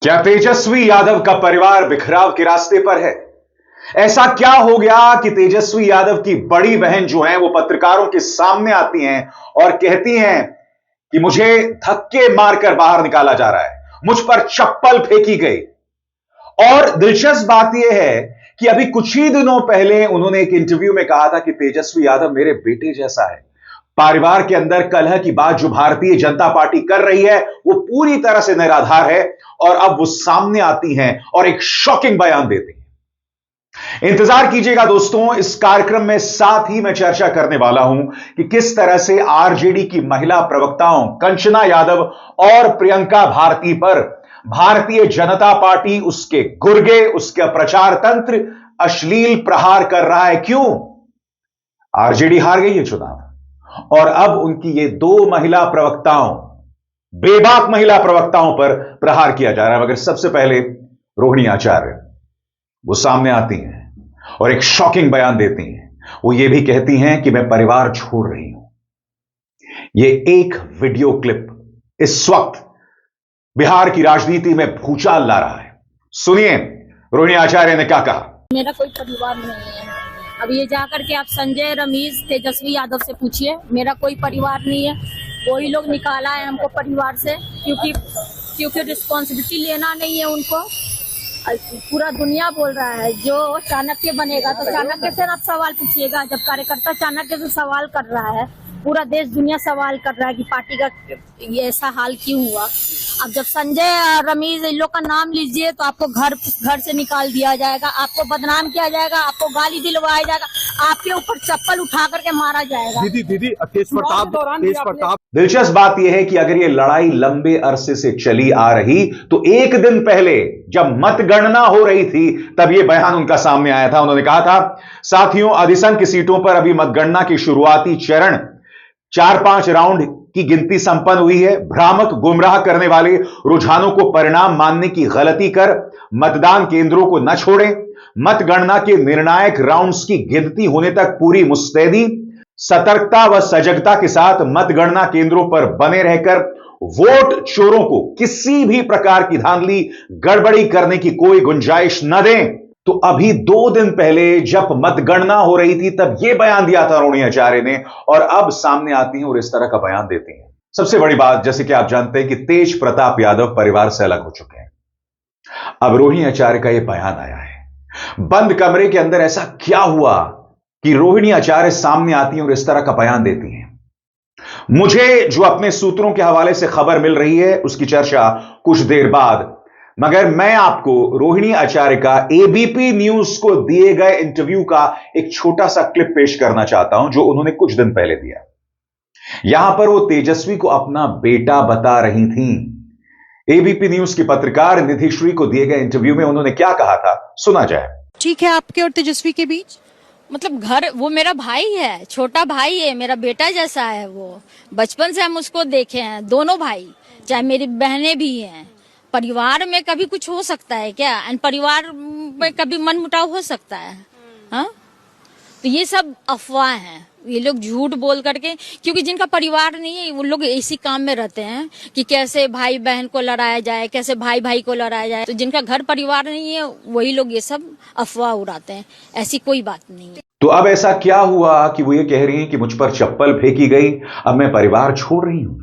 क्या तेजस्वी यादव का परिवार बिखराव के रास्ते पर है? ऐसा क्या हो गया कि तेजस्वी यादव की बड़ी बहन जो है वो पत्रकारों के सामने आती हैं और कहती हैं कि मुझे धक्के मारकर बाहर निकाला जा रहा है, मुझ पर चप्पल फेंकी गई। और दिलचस्प बात यह है कि अभी कुछ ही दिनों पहले उन्होंने एक इंटरव्यू में कहा था कि तेजस्वी यादव मेरे बेटे जैसा है। परिवार के अंदर कलह की बात जो भारतीय जनता पार्टी कर रही है वो पूरी तरह से निराधार है और अब वो सामने आती हैं और एक शॉकिंग बयान देती हैं। इंतजार कीजिएगा दोस्तों, इस कार्यक्रम में साथ ही मैं चर्चा करने वाला हूं कि किस तरह से आरजेडी की महिला प्रवक्ताओं कंचना यादव और प्रियंका भारती पर भारतीय जनता पार्टी, उसके गुर्गे, उसका प्रचार तंत्र अश्लील प्रहार कर रहा है। क्यों? आरजेडी हार गई है चुनाव और अब उनकी ये दो महिला प्रवक्ताओं, बेबाक महिला प्रवक्ताओं पर प्रहार किया जा रहा है। मगर सबसे पहले रोहिणी आचार्य वो सामने आती हैं और एक शॉकिंग बयान देती हैं। वो ये भी कहती हैं कि मैं परिवार छोड़ रही हूं। ये एक वीडियो क्लिप इस वक्त बिहार की राजनीति में भूचाल ला रहा है। सुनिए रोहिणी आचार्य ने क्या कहा। मेरा कोई परिवार नहीं है। अब ये जाकर के आप संजय, रमेश, तेजस्वी यादव से पूछिए, मेरा कोई परिवार नहीं है। वही लोग निकाला है हमको परिवार से, क्योंकि रिस्पॉन्सिबिलिटी लेना नहीं है उनको। पूरा दुनिया बोल रहा है जो चाणक्य बनेगा तो चाणक्य से आप सवाल पूछिएगा। जब कार्यकर्ता चाणक्य से सवाल कर रहा है, पूरा देश दुनिया सवाल कर रहा है कि पार्टी का ये ऐसा हाल क्यों हुआ। अब जब संजय, रमेश, इन लोग का नाम लीजिए तो आपको घर से निकाल दिया जाएगा, आपको बदनाम किया जाएगा, आपको गाली दिलवाया जाएगा, आपके ऊपर चप्पल उठा करके मारा जाएगा। दीदी तेज प्रताप। दिलचस्प बात यह है कि अगर ये लड़ाई लंबे अरसे से चली आ रही तो एक दिन पहले जब मतगणना हो रही थी तब यह बयान उनका सामने आया था। उन्होंने कहा था, साथियों, अधिसंख्य की सीटों पर अभी मतगणना की शुरुआती चरण 4-5 राउंड की गिनती संपन्न हुई है। भ्रामक, गुमराह करने वाले रुझानों को परिणाम मानने की गलती कर मतदान केंद्रों को न छोड़ें। मतगणना के निर्णायक राउंड्स की गिनती होने तक पूरी मुस्तैदी, सतर्कता व सजगता के साथ मतगणना केंद्रों पर बने रहकर वोट चोरों को किसी भी प्रकार की धांधली, गड़बड़ी करने की कोई गुंजाइश न दें। तो अभी 2 दिन पहले जब मतगणना हो रही थी तब यह बयान दिया था रोहिणी आचार्य ने, और अब सामने आती हैं और इस तरह का बयान देती हैं। सबसे बड़ी बात, जैसे कि आप जानते हैं कि तेज प्रताप यादव परिवार से अलग हो चुके हैं। अब रोहिणी आचार्य का यह बयान आया है। बंद कमरे के अंदर ऐसा क्या हुआ कि रोहिणी आचार्य सामने आती हैं और इस तरह का बयान देती हैं। मुझे जो अपने सूत्रों के हवाले से खबर मिल रही है उसकी चर्चा कुछ देर बाद, मगर मैं आपको रोहिणी आचार्य का एबीपी न्यूज को दिए गए इंटरव्यू का एक छोटा सा क्लिप पेश करना चाहता हूं जो उन्होंने कुछ दिन पहले दिया। यहां पर वो तेजस्वी को अपना बेटा बता रही थीं। एबीपी न्यूज की पत्रकार निधिश्री को दिए गए इंटरव्यू में उन्होंने क्या कहा था, सुना जाए। ठीक है, आपके और तेजस्वी के बीच मतलब घर, वो मेरा भाई है, छोटा भाई है, मेरा बेटा जैसा है। वो बचपन से हम उसको देखे हैं, दोनों भाई, चाहे मेरी बहनें भी हैं। परिवार में कभी कुछ हो सकता है क्या? एंड परिवार में कभी मनमुटाव हो सकता है? हाँ, तो ये सब अफवाह हैं। ये लोग झूठ बोल करके, क्योंकि जिनका परिवार नहीं है वो लोग इसी काम में रहते हैं कि कैसे भाई बहन को लड़ाया जाए, कैसे भाई भाई को लड़ाया जाए। तो जिनका घर परिवार नहीं है वही लोग ये सब अफवाह उड़ाते हैं। ऐसी कोई बात नहीं है। तो अब ऐसा क्या हुआ कि वो ये कह रही हैं कि मुझ पर चप्पल फेंकी गई, अब मैं परिवार छोड़ रही हूं।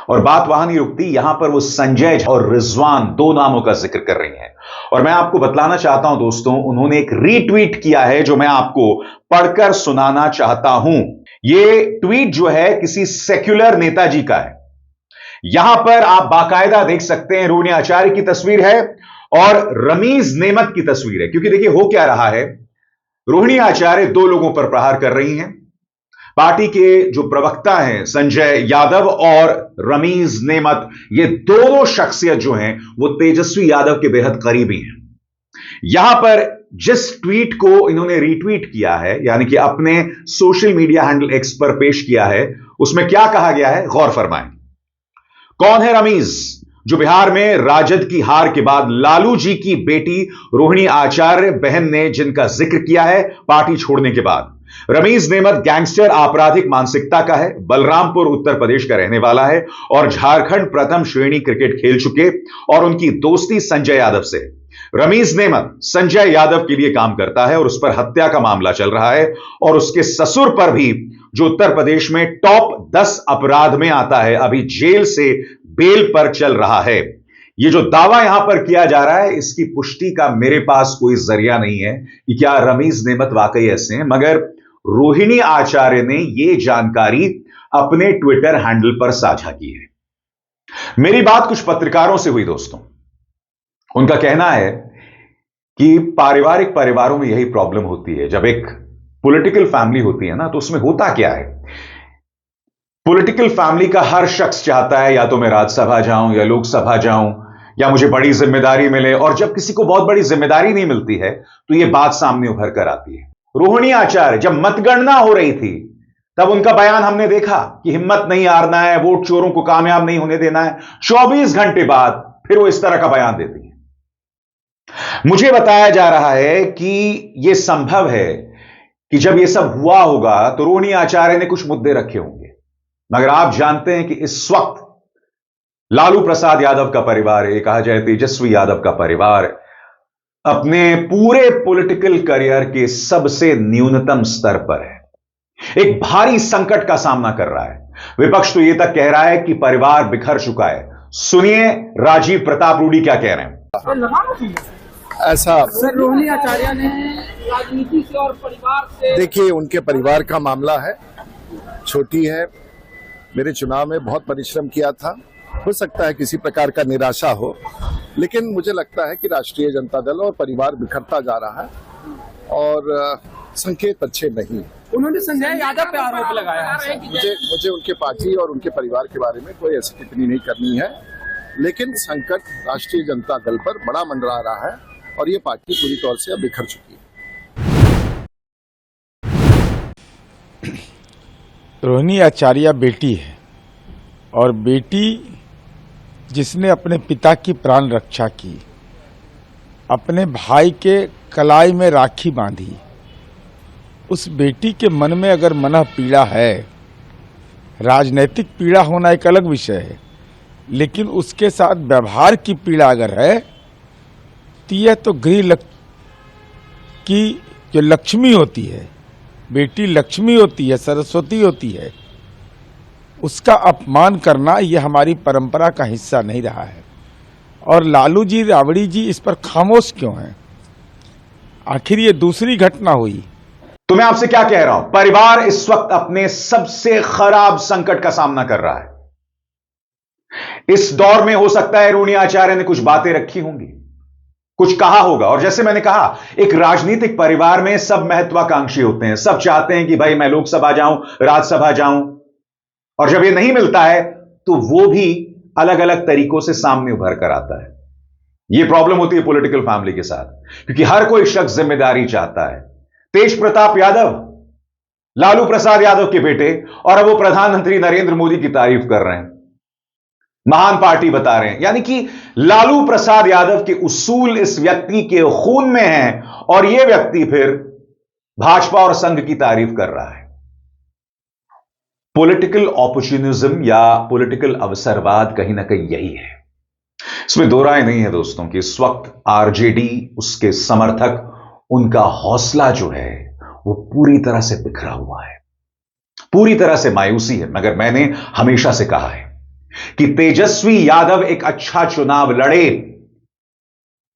और बात वहां नहीं रुकती, यहां पर वो संजय और रिजवान, 2 नामों का जिक्र कर रही हैं। और मैं आपको बतलाना चाहता हूं दोस्तों, उन्होंने एक रीट्वीट किया है जो मैं आपको पढ़कर सुनाना चाहता हूं। ये ट्वीट जो है किसी सेक्युलर नेताजी का है। यहां पर आप बाकायदा देख सकते हैं रोहिणी आचार्य की तस्वीर है और रमीज नेमत की तस्वीर है। क्योंकि देखिए हो क्या रहा है, रोहिणी आचार्य 2 लोगों पर प्रहार कर रही हैं। पार्टी के जो प्रवक्ता हैं संजय यादव और रमीज नेमत, ये दोनों शख्सियत जो हैं वो तेजस्वी यादव के बेहद करीबी हैं। यहां पर जिस ट्वीट को इन्होंने रीट्वीट किया है, यानी कि अपने सोशल मीडिया हैंडल एक्स पर पेश किया है, उसमें क्या कहा गया है, गौर फरमाएं। कौन है रमीज, जो बिहार में राजद की हार के बाद लालू जी की बेटी रोहिणी आचार्य बहन ने जिनका जिक्र किया है पार्टी छोड़ने के बाद। रमीज नेमत गैंगस्टर आपराधिक मानसिकता का है, बलरामपुर उत्तर प्रदेश का रहने वाला है और झारखंड प्रथम श्रेणी क्रिकेट खेल चुके और उनकी दोस्ती संजय यादव से। रमीज नेमत संजय यादव के लिए काम करता है और उस पर हत्या का मामला चल रहा है और उसके ससुर पर भी, जो उत्तर प्रदेश में टॉप 10 अपराध में आता है, अभी जेल से बेल पर चल रहा है। ये जो दावा यहां पर किया जा रहा है, इसकी पुष्टि का मेरे पास कोई जरिया नहीं है कि क्या रमीज नेमत वाकई ऐसे हैं, मगर रोहिणी आचार्य ने यह जानकारी अपने ट्विटर हैंडल पर साझा की है। मेरी बात कुछ पत्रकारों से हुई दोस्तों। उनका कहना है कि पारिवारिक परिवारों में यही प्रॉब्लम होती है। जब एक पॉलिटिकल फैमिली होती है ना, तो उसमें होता क्या है, पॉलिटिकल फैमिली का हर शख्स चाहता है या तो मैं राज्यसभा जाऊं या लोकसभा जाऊं या मुझे बड़ी जिम्मेदारी मिले, और जब किसी को बहुत बड़ी जिम्मेदारी नहीं मिलती है तो यह बात सामने उभर कर आती है। रोहिणी आचार्य जब मतगणना हो रही थी तब उनका बयान हमने देखा कि हिम्मत नहीं हारना है, वोट चोरों को कामयाब नहीं होने देना है। 24 घंटे बाद फिर वो इस तरह का बयान देती है। मुझे बताया जा रहा है कि यह संभव है कि जब यह सब हुआ होगा तो रोहिणी आचार्य ने कुछ मुद्दे रखे होंगे, मगर आप जानते हैं कि इस वक्त लालू प्रसाद यादव का परिवार, ये कहा जाए तेजस्वी यादव का परिवार, अपने पूरे पॉलिटिकल करियर के सबसे न्यूनतम स्तर पर है। एक भारी संकट का सामना कर रहा है। विपक्ष तो यह तक कह रहा है कि परिवार बिखर चुका है। सुनिए राजीव प्रताप रूडी क्या कह रहे हैं। ऐसा सर, रोहिणी आचार्य ने राजनीति से और परिवार से, देखिए, उनके परिवार का मामला है, छोटी है। मेरे चुनाव में बहुत परिश्रम किया था, हो सकता है किसी प्रकार का निराशा हो, लेकिन मुझे लगता है कि राष्ट्रीय जनता दल और परिवार बिखरता जा रहा है और संकेत अच्छे नहीं। उन्होंने संजय यादव पे आरोप लगाया है। मुझे उनके पार्टी और उनके परिवार के बारे में कोई ऐसी टिप्पणी नहीं करनी है, लेकिन संकट राष्ट्रीय जनता दल पर बड़ा मंडरा रहा है और ये पार्टी पूरी तौर से अब बिखर चुकी है। रोहिणी आचार्य बेटी है और बेटी जिसने अपने पिता की प्राण रक्षा की, अपने भाई के कलाई में राखी बांधी, उस बेटी के मन में अगर मनः पीड़ा है, राजनीतिक पीड़ा होना एक अलग विषय है, लेकिन उसके साथ व्यवहार की पीड़ा अगर है तो यह तो गृह की जो लक्ष्मी होती है, बेटी लक्ष्मी होती है, सरस्वती होती है, उसका अपमान करना यह हमारी परंपरा का हिस्सा नहीं रहा है। और लालू जी, राबड़ी जी इस पर खामोश क्यों हैं? आखिर ये दूसरी घटना हुई। तो मैं आपसे क्या कह रहा हूं, परिवार इस वक्त अपने सबसे खराब संकट का सामना कर रहा है। इस दौर में हो सकता है रोहिणी आचार्य ने कुछ बातें रखी होंगी, कुछ कहा होगा, और जैसे मैंने कहा, एक राजनीतिक परिवार में सब महत्वाकांक्षी होते हैं, सब चाहते हैं कि भाई मैं लोकसभा जाऊं, राज्यसभा जाऊं, और जब यह नहीं मिलता है तो वो भी अलग अलग तरीकों से सामने उभर कर आता है। यह प्रॉब्लम होती है पॉलिटिकल फैमिली के साथ, क्योंकि हर कोई शख्स जिम्मेदारी चाहता है। तेज प्रताप यादव लालू प्रसाद यादव के बेटे, और अब वो प्रधानमंत्री नरेंद्र मोदी की तारीफ कर रहे हैं, महान पार्टी बता रहे हैं, यानी कि लालू प्रसाद यादव के उसूल इस व्यक्ति के खून में हैं और यह व्यक्ति फिर भाजपा और संघ की तारीफ कर रहा है। पॉलिटिकल ऑपर्चुनिज्म या पॉलिटिकल अवसरवाद कहीं ना कहीं यही है। इसमें दो राय नहीं है दोस्तों कि इस वक्त आरजेडी, उसके समर्थक, उनका हौसला जो है वो पूरी तरह से बिखरा हुआ है, पूरी तरह से मायूसी है। मगर मैंने हमेशा से कहा है कि तेजस्वी यादव एक अच्छा चुनाव लड़े।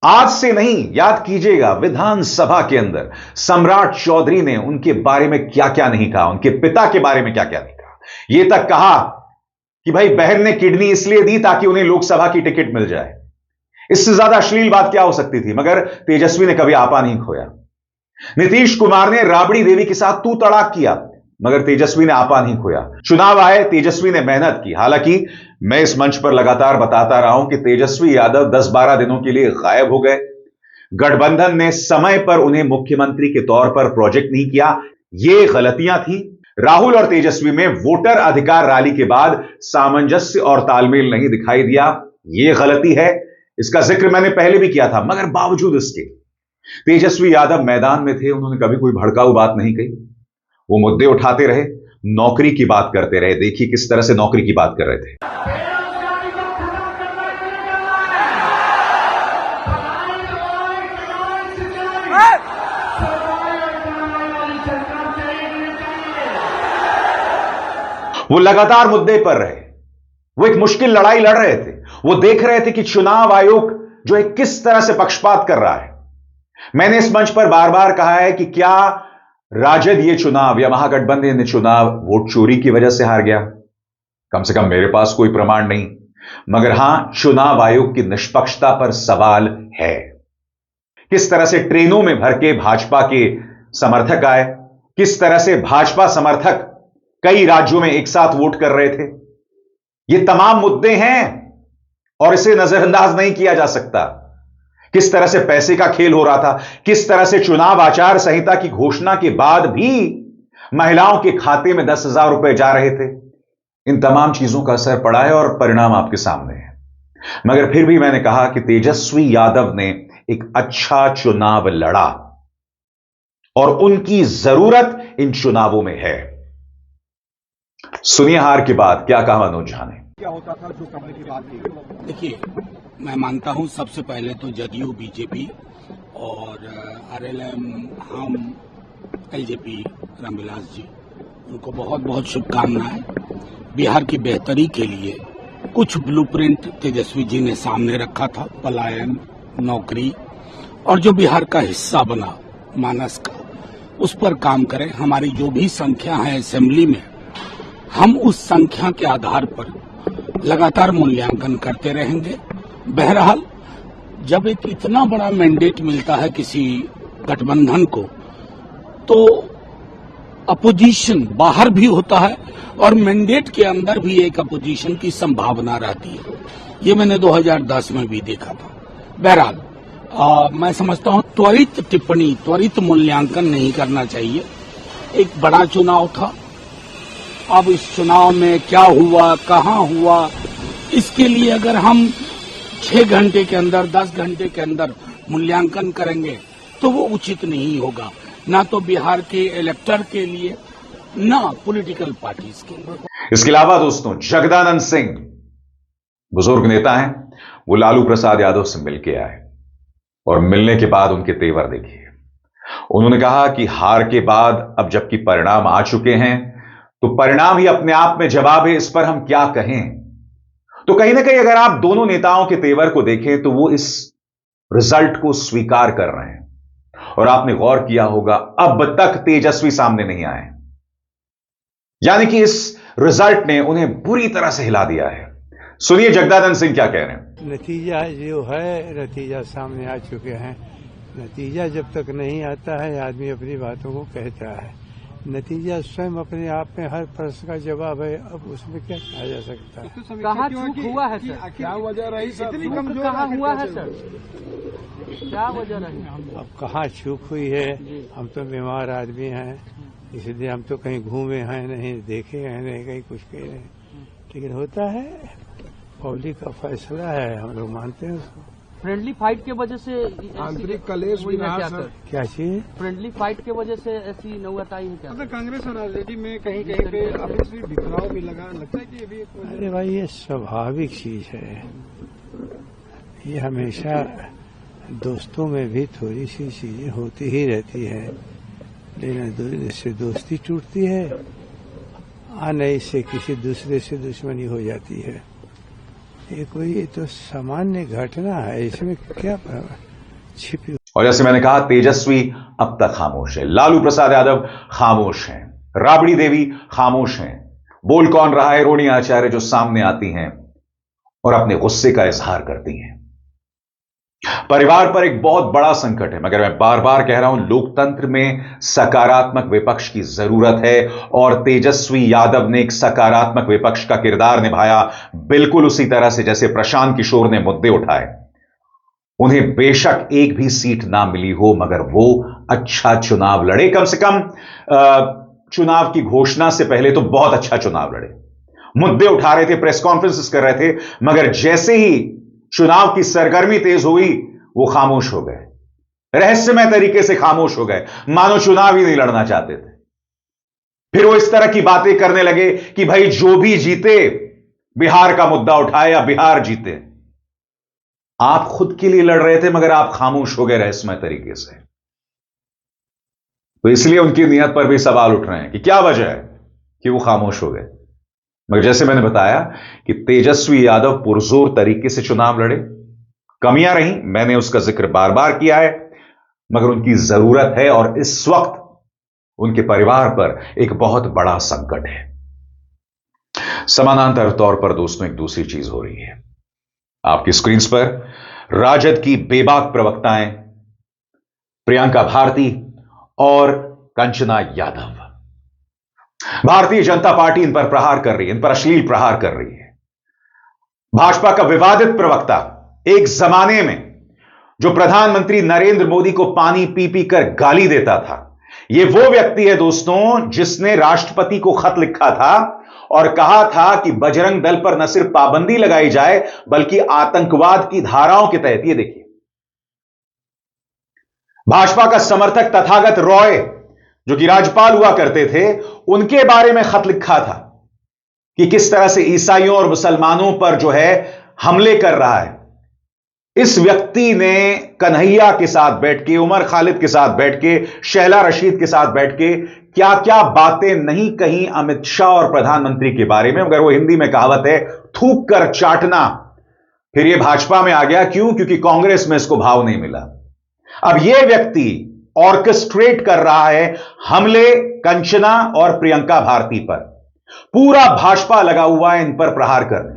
आज से नहीं, याद कीजिएगा विधानसभा के अंदर सम्राट चौधरी ने उनके बारे में क्या क्या नहीं कहा, उनके पिता के बारे में क्या क्या नहीं कहा। यह तक कहा कि भाई बहन ने किडनी इसलिए दी ताकि उन्हें लोकसभा की टिकट मिल जाए। इससे ज्यादा अश्लील बात क्या हो सकती थी, मगर तेजस्वी ने कभी आपा नहीं खोया। नीतीश कुमार ने राबड़ी देवी के साथ तू तड़ाक किया, मगर तेजस्वी ने आपा नहीं खोया। चुनाव आए, तेजस्वी ने मेहनत की। हालांकि मैं इस मंच पर लगातार बताता रहा हूं कि तेजस्वी यादव 10-12 दिनों के लिए गायब हो गए। गठबंधन ने समय पर उन्हें मुख्यमंत्री के तौर पर प्रोजेक्ट नहीं किया, ये गलतियां थी। राहुल और तेजस्वी में वोटर अधिकार रैली के बाद सामंजस्य और तालमेल नहीं दिखाई दिया, यह गलती है। इसका जिक्र मैंने पहले भी किया था, मगर बावजूद इसके तेजस्वी यादव मैदान में थे, उन्होंने कभी कोई भड़काऊ बात नहीं कही। वो मुद्दे उठाते रहे, नौकरी की बात करते रहे। देखिए किस तरह से नौकरी की बात कर रहे थे। वो लगातार मुद्दे पर रहे, वो एक मुश्किल लड़ाई लड़ रहे थे। वो देख रहे थे कि चुनाव आयोग जो है किस तरह से पक्षपात कर रहा है। मैंने इस मंच पर बार बार कहा है कि क्या राजद ये चुनाव या महागठबंधन ये चुनाव वोट चोरी की वजह से हार गया? कम से कम मेरे पास कोई प्रमाण नहीं, मगर हां, चुनाव आयोग की निष्पक्षता पर सवाल है। किस तरह से ट्रेनों में भर के भाजपा के समर्थक आए, किस तरह से भाजपा समर्थक कई राज्यों में एक साथ वोट कर रहे थे। ये तमाम मुद्दे हैं और इसे नजरअंदाज नहीं किया जा सकता। किस तरह से पैसे का खेल हो रहा था, किस तरह से चुनाव आचार संहिता की घोषणा के बाद भी महिलाओं के खाते में 10,000 रुपए जा रहे थे। इन तमाम चीजों का असर पड़ा है और परिणाम आपके सामने है। मगर फिर भी मैंने कहा कि तेजस्वी यादव ने एक अच्छा चुनाव लड़ा और उनकी जरूरत इन चुनावों में है। सुनिए हार के बाद क्या कहा मनोज झा ने। क्या होता था जो करने की बात की? देखिए, मैं मानता हूं सबसे पहले तो जदयू, बीजेपी और आरएलएम, हम, एलजेपी, रामविलास जी, उनको बहुत बहुत शुभकामनाएं। बिहार की बेहतरी के लिए कुछ ब्लूप्रिंट तेजस्वी जी ने सामने रखा था, पलायन, नौकरी, और जो बिहार का हिस्सा बना मानस का, उस पर काम करें। हमारी जो भी संख्या है असेंबली में, हम उस संख्या के आधार पर लगातार मूल्यांकन करते रहेंगे। बहरहाल, जब एक इतना बड़ा मैंडेट मिलता है किसी गठबंधन को, तो अपोजिशन बाहर भी होता है और मैंडेट के अंदर भी एक अपोजिशन की संभावना रहती है। ये मैंने 2010 में भी देखा था। बहरहाल, मैं समझता हूं त्वरित टिप्पणी, त्वरित मूल्यांकन नहीं करना चाहिए। एक बड़ा चुनाव था। अब इस चुनाव में क्या हुआ, कहां हुआ, इसके लिए अगर हम 6 घंटे के अंदर, 10 घंटे के अंदर मूल्यांकन करेंगे तो वो उचित नहीं होगा, ना तो बिहार के इलेक्टर के लिए, ना पॉलिटिकल पार्टीज के लिए। इसके अलावा दोस्तों, जगदानंद सिंह बुजुर्ग नेता हैं, वो लालू प्रसाद यादव से मिलके आए और मिलने के बाद उनके तेवर देखिए। उन्होंने कहा कि हार के बाद अब जबकि परिणाम आ चुके हैं, तो परिणाम ही अपने आप में जवाब है, इस पर हम क्या कहें। तो कहीं ना कहीं अगर आप दोनों नेताओं के तेवर को देखें तो वो इस रिजल्ट को स्वीकार कर रहे हैं। और आपने गौर किया होगा, अब तक तेजस्वी सामने नहीं आए, यानी कि इस रिजल्ट ने उन्हें बुरी तरह से हिला दिया है। सुनिए जगदानंद सिंह क्या कह रहे हैं। नतीजा जो है, नतीजा सामने आ चुके हैं। नतीजा जब तक नहीं आता है, आदमी अपनी बातों को कहता है। नतीजा स्वयं अपने आप में हर प्रश्न का जवाब है। अब उसमें क्या कहा जा सकता है? कहाँ चूक हुआ है सर? क्या वजह रही सर? कहाँ हुआ है सर? क्या वजह रही? अब कहाँ चूक हुई है? हम तो बीमार आदमी हैं, इसलिए हम तो कहीं घूमे हैं नहीं, देखे हैं नहीं, कहीं कुछ कहे नहीं। लेकिन होता है, पब्लिक का फैसला है, हम लोग मानते हैं उसको। फ्रेंडली फाइट के वजह से आंतरिक कलेश भी रहा सर। क्या चीज? फ्रेंडली फाइट के वजह से ऐसी नौबत आई है क्या? मतलब कांग्रेस और आरजेडी में कहीं कहीं पे आपस में बिखराव भी लगता है कि ये भी एक वजह? अरे भाई, ये स्वाभाविक चीज है। ये हमेशा दोस्तों में भी थोड़ी सी चीजें होती ही रहती है, लेकिन इससे दोस्ती टूटती है, आने इससे किसी दूसरे से दुश्मनी हो जाती है। ये तो सामान्य घटना है, इसमें क्या छिपी। और जैसे मैंने कहा, तेजस्वी अब तक खामोश है, लालू प्रसाद यादव खामोश हैं, राबड़ी देवी खामोश हैं। बोल कौन रहा है? रोनी आचार्य जो सामने आती हैं और अपने गुस्से का इजहार करती हैं। परिवार पर एक बहुत बड़ा संकट है, मगर मैं बार बार कह रहा हूं, लोकतंत्र में सकारात्मक विपक्ष की जरूरत है और तेजस्वी यादव ने एक सकारात्मक विपक्ष का किरदार निभाया, बिल्कुल उसी तरह से जैसे प्रशांत किशोर ने मुद्दे उठाए। उन्हें बेशक एक भी सीट ना मिली हो, मगर वो अच्छा चुनाव लड़े। कम से कम चुनाव की घोषणा से पहले तो बहुत अच्छा चुनाव लड़े, मुद्दे उठा रहे थे, प्रेस कॉन्फ्रेंसेस कर रहे थे, मगर जैसे ही चुनाव की सरगर्मी तेज हुई, वो खामोश हो गए, रहस्यमय तरीके से खामोश हो गए, मानो चुनाव ही नहीं लड़ना चाहते थे। फिर वो इस तरह की बातें करने लगे कि भाई जो भी जीते बिहार का मुद्दा उठाए या बिहार जीते। आप खुद के लिए लड़ रहे थे मगर आप खामोश हो गए रहस्यमय तरीके से। तो इसलिए उनकी नीयत पर भी सवाल उठ रहे हैं कि क्या वजह है कि वो खामोश हो गए। मगर जैसे मैंने बताया कि तेजस्वी यादव पुरजोर तरीके से चुनाव लड़े, कमियां रही, मैंने उसका जिक्र बार बार किया है, मगर उनकी जरूरत है और इस वक्त उनके परिवार पर एक बहुत बड़ा संकट है। समानांतर तौर पर दोस्तों एक दूसरी चीज हो रही है। आपकी स्क्रीन पर राजद की बेबाक प्रवक्ताएं प्रियंका भारती और कंचना यादव, भारतीय जनता पार्टी इन पर प्रहार कर रही है, इन पर अश्लील प्रहार कर रही है। भाजपा का विवादित प्रवक्ता एक जमाने में जो प्रधानमंत्री नरेंद्र मोदी को पानी पी पी कर गाली देता था, यह वो व्यक्ति है दोस्तों जिसने राष्ट्रपति को खत लिखा था और कहा था कि बजरंग दल पर न सिर्फ पाबंदी लगाई जाए बल्कि आतंकवाद की धाराओं के तहत। ये देखिए, भाजपा का समर्थक तथागत रॉय जो कि राज्यपाल हुआ करते थे, उनके बारे में खत लिखा था कि किस तरह से ईसाइयों और मुसलमानों पर जो है हमले कर रहा है। इस व्यक्ति ने कन्हैया के साथ बैठ के, उमर खालिद के साथ बैठ के, शहला रशीद के साथ बैठ के क्या क्या बातें नहीं कहीं अमित शाह और प्रधानमंत्री के बारे में, मगर वो हिंदी में कहावत है थूक कर चाटना। फिर ये भाजपा में आ गया, क्यों? क्योंकि कांग्रेस में इसको भाव नहीं मिला। अब यह व्यक्ति ऑर्केस्ट्रेट कर रहा है हमले कंचना और प्रियंका भारती पर। पूरा भाजपा लगा हुआ है इन पर प्रहार करने।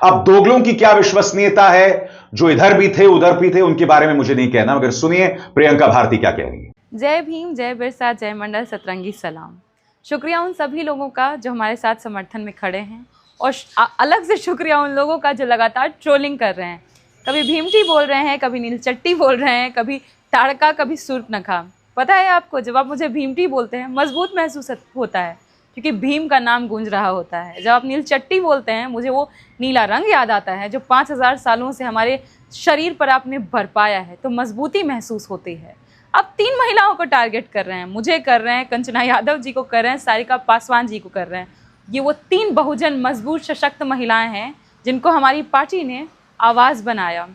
अब दोगलों की क्या विश्वसनीयता है, जो इधर भी थे उधर भी थे, उनके बारे में मुझे नहीं कहना, मगर सुनिए प्रियंका भारती क्या कह रही है। जय भीम, जय बिरसा, जय मंडल, सतरंगी सलाम। शुक्रिया उन सभी लोगों का जो हमारे साथ समर्थन में खड़े हैं, और अलग से शुक्रिया उन लोगों का जो लगातार ट्रोलिंग कर रहे हैं। कभी भीमटी बोल रहे हैं, कभी नील चट्टी बोल रहे हैं, कभी ताड़का, कभी सूर्पनखा। पता है आपको, जब आप मुझे भीमटी बोलते हैं मजबूत महसूस होता है क्योंकि भीम का नाम गूंज रहा होता है। जब आप नील चट्टी बोलते हैं मुझे वो नीला रंग याद आता है जो 5000 सालों से हमारे शरीर पर आपने भर पाया है, तो मजबूती महसूस होती है। आप 3 महिलाओं को टारगेट कर रहे हैं, मुझे कर रहे हैं, कंचना यादव जी को कर रहे हैं, सारिका पासवान जी को कर रहे हैं। ये वो 3 बहुजन मजबूत सशक्त महिलाएं हैं जिनको हमारी पार्टी ने आवाज़ बनाया,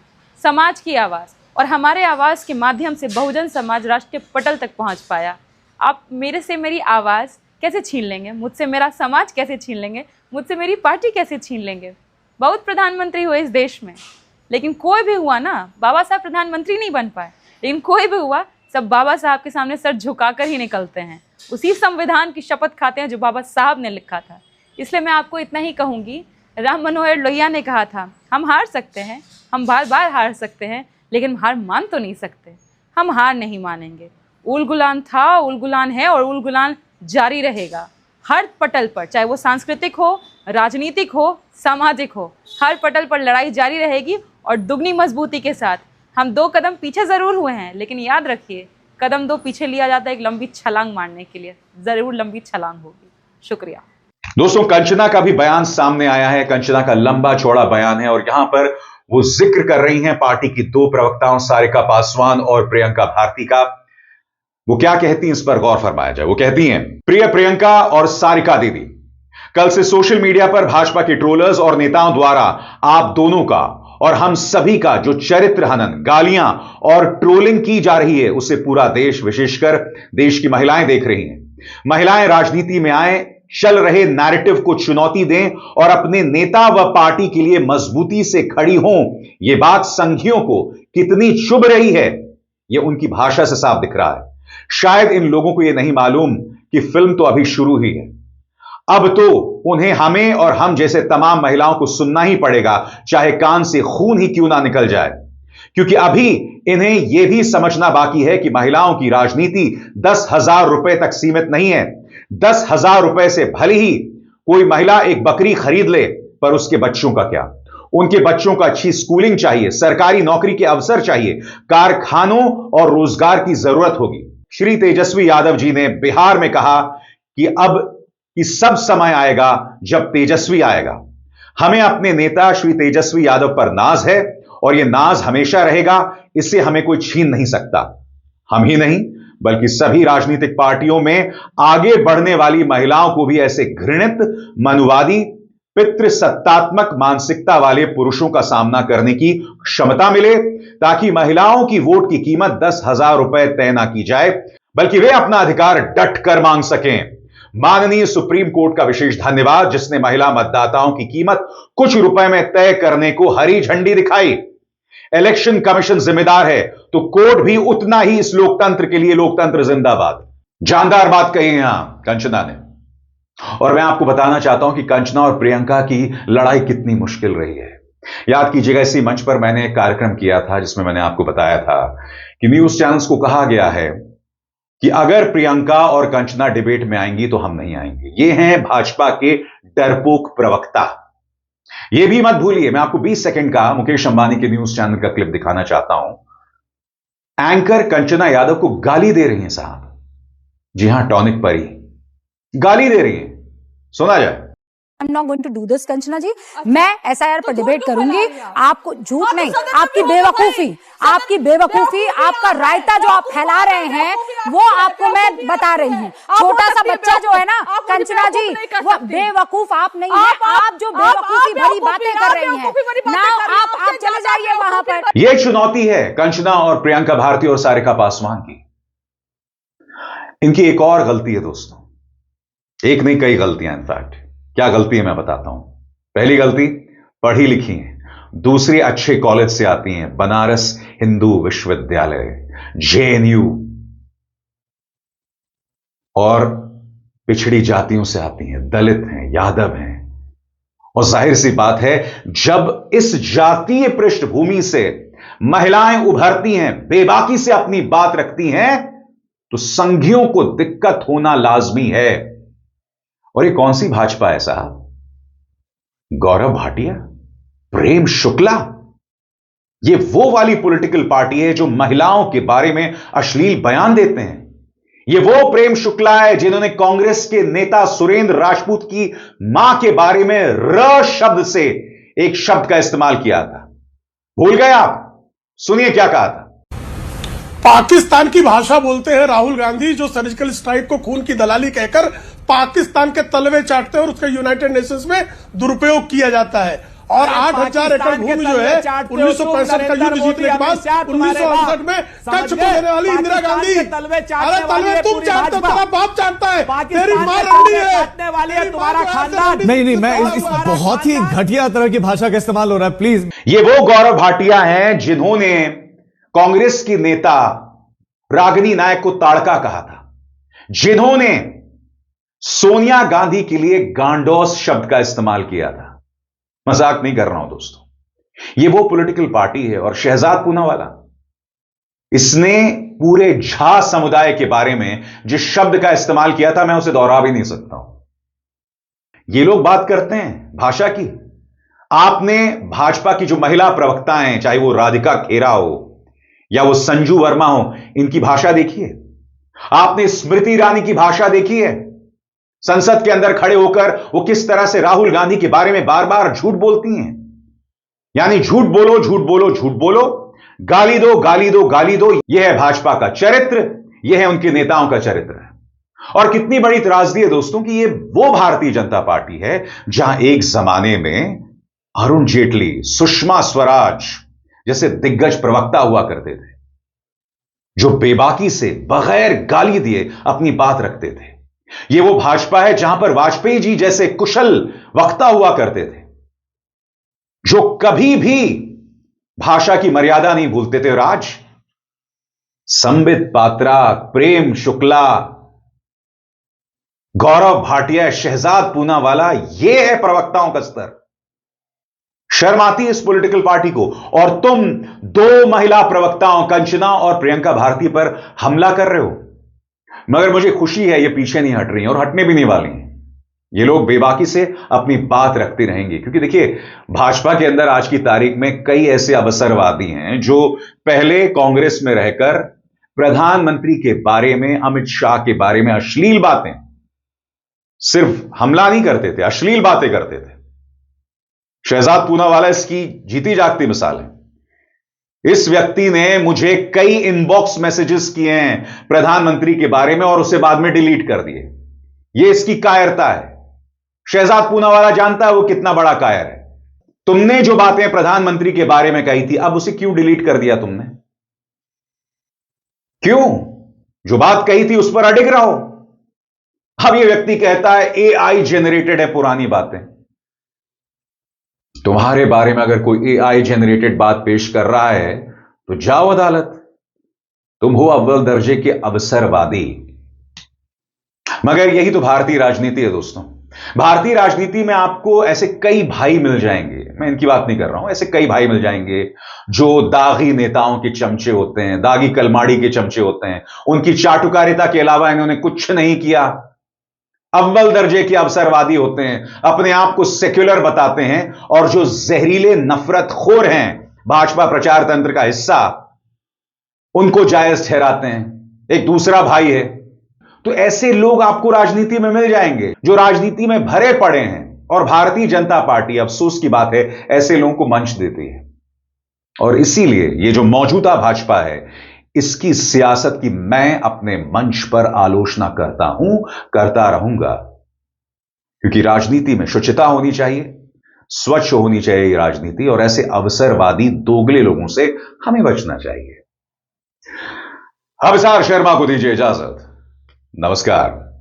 समाज की आवाज़, और हमारे आवाज़ के माध्यम से बहुजन समाज राष्ट्रीय पटल तक पहुंच पाया। आप मेरे से मेरी आवाज़ कैसे छीन लेंगे, मुझसे मेरा समाज कैसे छीन लेंगे, मुझसे मेरी पार्टी कैसे छीन लेंगे। बहुत प्रधानमंत्री हुए इस देश में, लेकिन कोई भी हुआ ना, बाबा साहब प्रधानमंत्री नहीं बन पाए, लेकिन कोई भी हुआ सब बाबा साहब के सामने सर झुकाकर ही निकलते हैं। उसी संविधान की शपथ खाते हैं जो बाबा साहब ने लिखा था। इसलिए मैं आपको इतना ही कहूँगी, राम मनोहर लोहिया ने कहा था, हम हार सकते हैं, हम बार बार हार सकते हैं, लेकिन हार मान तो नहीं सकते। हम हार नहीं मानेंगे। उल गुलान था, उल गुलान है और उल गुलान जारी रहेगा हर पटल पर, चाहे वो सांस्कृतिक हो, राजनीतिक हो, सामाजिक हो। हर पटल पर लड़ाई जारी रहेगी और दुगनी मजबूती के साथ। हम 2 कदम पीछे ज़रूर हुए हैं, लेकिन याद रखिए कदम 2 पीछे लिया जाता है एक लंबी छलांग मारने के लिए। ज़रूर लंबी छलांग होगी। शुक्रिया दोस्तों। कंचना का भी बयान सामने आया है, कंचना का लंबा चौड़ा बयान है, और यहां पर वो जिक्र कर रही हैं पार्टी की 2 प्रवक्ताओं सारिका पासवान और प्रियंका भारती का। वो क्या कहती हैं इस पर गौर फरमाया जाए। वो कहती हैं, प्रिय प्रियंका और सारिका दीदी, कल से सोशल मीडिया पर भाजपा के ट्रोलर्स और नेताओं द्वारा आप दोनों का और हम सभी का जो चरित्र हनन, गालियां और ट्रोलिंग की जा रही है, उसे पूरा देश, विशेषकर देश की महिलाएं देख रही हैं। महिलाएं राजनीति में आए, चल रहे नैरेटिव को चुनौती दें और अपने नेता व पार्टी के लिए मजबूती से खड़ी हों। यह बात संघियों को कितनी चुभ रही है, यह उनकी भाषा से साफ दिख रहा है। शायद इन लोगों को यह नहीं मालूम कि फिल्म तो अभी शुरू ही है। अब तो उन्हें हमें और हम जैसे तमाम महिलाओं को सुनना ही पड़ेगा, चाहे कान से खून ही क्यों ना निकल जाए, क्योंकि अभी इन्हें यह भी समझना बाकी है कि महिलाओं की राजनीति 10,000 रुपए तक सीमित नहीं है। 10,000 रुपए से भले ही कोई महिला एक बकरी खरीद ले, पर उसके बच्चों का क्या? उनके बच्चों को अच्छी स्कूलिंग चाहिए, सरकारी नौकरी के अवसर चाहिए, कारखानों और रोजगार की जरूरत होगी। श्री तेजस्वी यादव जी ने बिहार में कहा कि अब कि सब समय आएगा जब तेजस्वी आएगा। हमें अपने नेता श्री तेजस्वी यादव पर नाज है और यह नाज हमेशा रहेगा, इससे हमें कोई छीन नहीं सकता। हम ही नहीं बल्कि सभी राजनीतिक पार्टियों में आगे बढ़ने वाली महिलाओं को भी ऐसे घृणित, मनुवादी, पितृसत्तात्मक मानसिकता वाले पुरुषों का सामना करने की क्षमता मिले, ताकि महिलाओं की वोट की कीमत 10,000 रुपए तय ना की जाए, बल्कि वे अपना अधिकार डट कर मांग सकें। माननीय सुप्रीम कोर्ट का विशेष धन्यवाद, जिसने महिला मतदाताओं की कीमत कुछ रुपए में तय करने को हरी झंडी दिखाई। इलेक्शन कमीशन जिम्मेदार है तो कोर्ट भी उतना ही इस लोकतंत्र के लिए। लोकतंत्र जिंदाबाद। जानदार बात कही यहां कंचना ने, और मैं आपको बताना चाहता हूं कि कंचना और प्रियंका की लड़ाई कितनी मुश्किल रही है। याद कीजिएगा, इसी मंच पर मैंने एक कार्यक्रम किया था जिसमें मैंने आपको बताया था कि न्यूज चैनल्स को कहा गया है कि अगर प्रियंका और कंचना डिबेट में आएंगी तो हम नहीं आएंगे। ये हैं भाजपा के डरपोक प्रवक्ता। ये भी मत भूलिए, मैं आपको 20 सेकंड का मुकेश अंबानी के न्यूज चैनल का क्लिप दिखाना चाहता हूं। एंकर कंचना यादव को गाली दे रही हैं साहब। जी हां, टॉनिक परी गाली दे रही हैं। सुना जाए। I'm not going to do this, Kanchana जी। मैं SIR पर डिबेट करूंगी। आपको झूठ नहीं, आपकी बेवकूफी, आपका रायता जो आप फैला रहे हैं वो आपको मैं बता रही हूँ। छोटा सा बच्चा जो है ना कंचना जी, वो बेवकूफ आप नहीं है। आप जो बेवकूफी भरी बातें कर रही हैं ना, आप चले जाइए वहां पर। यह चुनौती है कंचना और प्रियंका भारती और सारिका पासवान की। इनकी एक और गलती है दोस्तों, एक नहीं कई गलतियां। इनफैक्ट क्या गलती है मैं बताता हूं। पहली गलती, पढ़ी लिखी हैं, दूसरी अच्छे कॉलेज से आती हैं, बनारस हिंदू विश्वविद्यालय, JNU, और पिछड़ी जातियों से आती हैं, दलित हैं, यादव हैं। और जाहिर सी बात है, जब इस जातीय पृष्ठभूमि से महिलाएं उभरती हैं, बेबाकी से अपनी बात रखती हैं, तो संघियों को दिक्कत होना लाजमी है। और ये कौन सी भाजपा है साहब? गौरव भाटिया, प्रेम शुक्ला, ये वो वाली पॉलिटिकल पार्टी है जो महिलाओं के बारे में अश्लील बयान देते हैं। ये वो प्रेम शुक्ला है जिन्होंने कांग्रेस के नेता सुरेंद्र राजपूत की मां के बारे में र शब्द से एक शब्द का इस्तेमाल किया था। भूल गए आप? सुनिए क्या कहा था। पाकिस्तान की भाषा बोलते हैं राहुल गांधी, जो सर्जिकल स्ट्राइक को खून की दलाली कहकर पाकिस्तान के तलवे चाटते हैं, और उसका यूनाइटेड नेशंस में दुरुपयोग किया जाता है। और 8,000 एकड़ भूमि जो है 1965 का युद्ध जीतने के बाद 1968 में कच्छ को देने वाली इंदिरा गांधी, अरे तलवे तुम चाटते हो, तेरा बाप चाटता है, तेरी मां रंडी है, तुम्हारा खानदान। नहीं, मैं इस बहुत ही घटिया तरह की भाषा का इस्तेमाल हो रहा है, प्लीज। ये वो गौरव भाटिया हैं जिन्होंने कांग्रेस की नेता रागिनी नायक को ताड़का कहा था, जिन्होंने सोनिया गांधी के लिए गांडोस शब्द का इस्तेमाल किया था। मजाक नहीं कर रहा हूं दोस्तों। यह वो पॉलिटिकल पार्टी है। और शहजाद पूनावाला, इसने पूरे झा समुदाय के बारे में जिस शब्द का इस्तेमाल किया था, मैं उसे दोहरा भी नहीं सकता हूं। ये लोग बात करते हैं भाषा की। आपने भाजपा की जो महिला प्रवक्ता हैं, चाहे वो राधिका खेरा हो या वो संजू वर्मा हो, इनकी भाषा देखिए। आपने स्मृति ईरानी की भाषा देखी है। संसद के अंदर खड़े होकर वो किस तरह से राहुल गांधी के बारे में बार बार झूठ बोलती हैं। यानी झूठ बोलो, झूठ बोलो, झूठ बोलो, गाली दो, गाली दो, गाली दो। यह है भाजपा का चरित्र, यह है उनके नेताओं का चरित्र। और कितनी बड़ी त्रासदी है दोस्तों कि यह वो भारतीय जनता पार्टी है जहां एक जमाने में अरुण जेटली, सुषमा स्वराज जैसे दिग्गज प्रवक्ता हुआ करते थे, जो बेबाकी से बगैर गाली दिए अपनी बात रखते थे। यह वो भाजपा है जहां पर वाजपेयी जी जैसे कुशल वक्ता हुआ करते थे, जो कभी भी भाषा की मर्यादा नहीं भूलते थे। और आज संबित पात्रा, प्रेम शुक्ला, गौरव भाटिया, शहजाद पूनावाला, यह है प्रवक्ताओं का स्तर। शर्म आती है इस पॉलिटिकल पार्टी को। और तुम दो महिला प्रवक्ताओं कंचना और प्रियंका भारती पर हमला कर रहे हो। मगर मुझे खुशी है ये पीछे नहीं हट रही हैं और हटने भी नहीं वाली हैं। ये लोग बेबाकी से अपनी बात रखते रहेंगे, क्योंकि देखिए भाजपा के अंदर आज की तारीख में कई ऐसे अवसरवादी हैं जो पहले कांग्रेस में रहकर प्रधानमंत्री के बारे में, अमित शाह के बारे में अश्लील बातें, सिर्फ हमला नहीं करते थे, अश्लील बातें करते थे। शहजाद पूनावाला इसकी जीती जागती मिसाल है। इस व्यक्ति ने मुझे कई इनबॉक्स मैसेजेस किए हैं प्रधानमंत्री के बारे में और उसे बाद में डिलीट कर दिए। यह इसकी कायरता है। शहजाद पूनावाला जानता है वो कितना बड़ा कायर है। तुमने जो बातें प्रधानमंत्री के बारे में कही थी, अब उसे क्यों डिलीट कर दिया तुमने? क्यों? जो बात कही थी उस पर अडिग रहो। अब यह व्यक्ति कहता है एआई जेनरेटेड है पुरानी बातें। तुम्हारे बारे में अगर कोई एआई जेनरेटेड बात पेश कर रहा है तो जाओ अदालत। तुम हो अव्वल दर्जे के अवसरवादी। मगर यही तो भारतीय राजनीति है दोस्तों। भारतीय राजनीति में आपको ऐसे कई भाई मिल जाएंगे, मैं इनकी बात नहीं कर रहा हूं, ऐसे कई भाई मिल जाएंगे जो दागी नेताओं के चमचे होते हैं, दागी कलमाड़ी के चमचे होते हैं। उनकी चाटुकारिता के अलावा इन्होंने कुछ नहीं किया। अव्वल दर्जे के अवसरवादी होते हैं, अपने आप को सेक्युलर बताते हैं और जो जहरीले नफरतखोर हैं, भाजपा प्रचार तंत्र का हिस्सा, उनको जायज ठहराते हैं। एक दूसरा भाई है। तो ऐसे लोग आपको राजनीति में मिल जाएंगे जो राजनीति में भरे पड़े हैं, और भारतीय जनता पार्टी, अफसोस की बात है, ऐसे लोगों को मंच देती है। और इसीलिए ये जो मौजूदा भाजपा है, इसकी सियासत की मैं अपने मंच पर आलोचना करता हूं, करता रहूंगा। क्योंकि राजनीति में शुचिता होनी चाहिए, स्वच्छ होनी चाहिए राजनीति, और ऐसे अवसरवादी दोगले लोगों से हमें बचना चाहिए। अभिसार शर्मा को दीजिए इजाजत। नमस्कार।